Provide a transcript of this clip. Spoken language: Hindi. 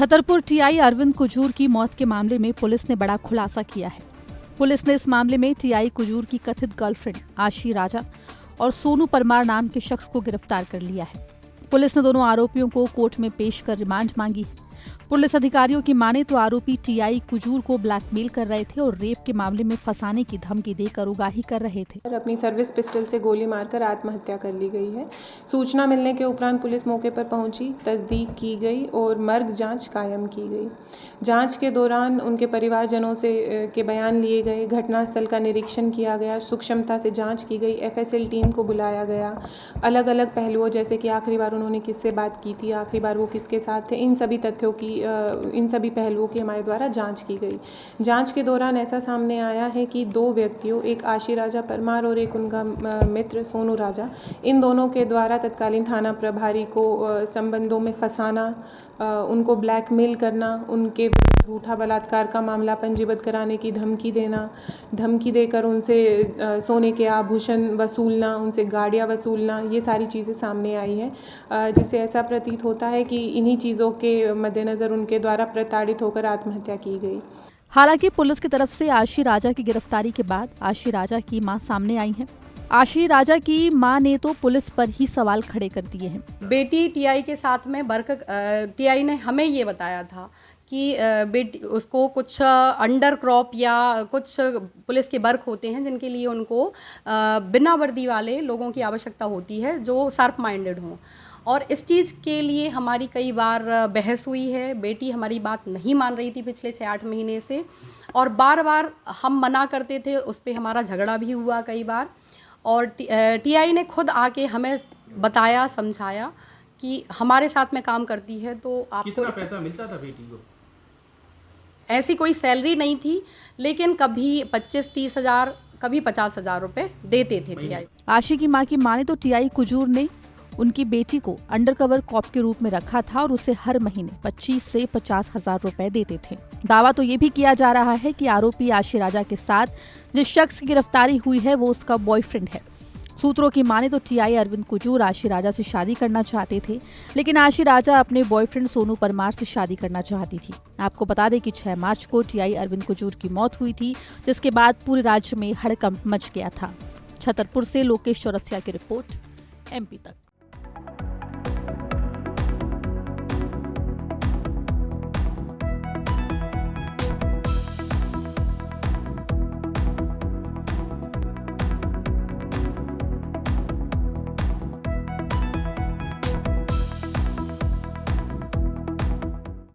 छतरपुर टीआई अरविंद कुजूर की मौत के मामले में पुलिस ने बड़ा खुलासा किया है। पुलिस ने इस मामले में टीआई कुजूर की कथित गर्लफ्रेंड आशी राजा और सोनू परमार नाम के शख्स को गिरफ्तार कर लिया है। पुलिस ने दोनों आरोपियों को कोर्ट में पेश कर रिमांड मांगी है। पुलिस अधिकारियों की माने तो आरोपी टीआई कुजूर को ब्लैकमेल कर रहे थे और रेप के मामले में फंसाने की धमकी देकर उगाही कर रहे थे। अपनी सर्विस पिस्टल से गोली मारकर आत्महत्या कर ली गई है। सूचना मिलने के उपरांत पुलिस मौके पर पहुंची, तस्दीक की गई और मर्ग जांच कायम की गई। जांच के दौरान उनके परिवारजनों से के बयान लिए गए, घटनास्थल का निरीक्षण किया गया, सूक्ष्मता से जाँच की गई, FSL टीम को बुलाया गया। अलग अलग पहलुओं जैसे कि आखिरी बार उन्होंने किससे बात की थी, आखिरी बार वो किसके साथ थे, इन सभी तथ्यों की इन सभी पहलुओं की हमारे द्वारा जांच की गई। जांच के दौरान ऐसा सामने आया है कि दो व्यक्तियों, एक आशी राजा परमार और एक उनका मित्र सोनू राजा, इन दोनों के द्वारा तत्कालीन थाना प्रभारी को संबंधों में फंसाना, उनको ब्लैकमेल करना, उनके झूठा बलात्कार का मामला पंजीबद्ध कराने की धमकी देना, धमकी देकर उनसे सोने के आभूषण वसूलना, उनसे गाड़ियाँ वसूलना, ये सारी चीज़ें सामने आई हैं, जिससे ऐसा प्रतीत होता है कि इन्हीं चीज़ों के मद्देनज़र उनके द्वारा प्रताड़ित होकर आत्महत्या की गई। हालांकि पुलिस की तरफ से आशी राजा की गिरफ्तारी के बाद आशी राजा की मां सामने आई है। आशी राजा की मां ने तो पुलिस पर ही सवाल खड़े कर दिए हैं। बेटी टीआई के साथ में टीआई ने हमें ये बताया था कि बेटी उसको कुछ अंडर क्रॉप या कुछ पुलिस के वर्क होते हैं जिनके लिए उनको बिना वर्दी वाले लोगों की आवश्यकता होती है जो शार्प माइंडेड हों, और इस चीज़ के लिए हमारी कई बार बहस हुई है। बेटी हमारी बात नहीं मान रही थी पिछले 6-8 महीने से, और बार बार हम मना करते थे, उस पर हमारा झगड़ा भी हुआ कई बार। और टीआई ने खुद आके हमें बताया, समझाया कि हमारे साथ में काम करती है तो आपको कितना पैसा मिलता था बेटी को? ऐसी कोई सैलरी नहीं थी, लेकिन कभी 25-30 हज़ार, कभी 50 हज़ार रुपये देते थे टीआई। आशी की मां की माने तो टीआई कुजूर ने उनकी बेटी को अंडरकवर कॉप के रूप में रखा था और उसे हर महीने 25 से 50 हजार रुपए देते थे। दावा तो ये भी किया जा रहा है कि आरोपी आशी राजा के साथ जिस शख्स की गिरफ्तारी हुई है वो उसका बॉयफ्रेंड है। सूत्रों की माने तो टीआई अरविंद कुजूर आशी राजा से शादी करना चाहते थे, लेकिन आशी राजा अपने बॉयफ्रेंड सोनू परमार से शादी करना चाहती थी। आपको बता दें कि 6 मार्च को टीआई अरविंद कुजूर की मौत हुई थी, जिसके बाद पूरे राज्य में हड़कंप मच गया था। छतरपुर से लोकेश चौरसिया की रिपोर्ट, MP तक।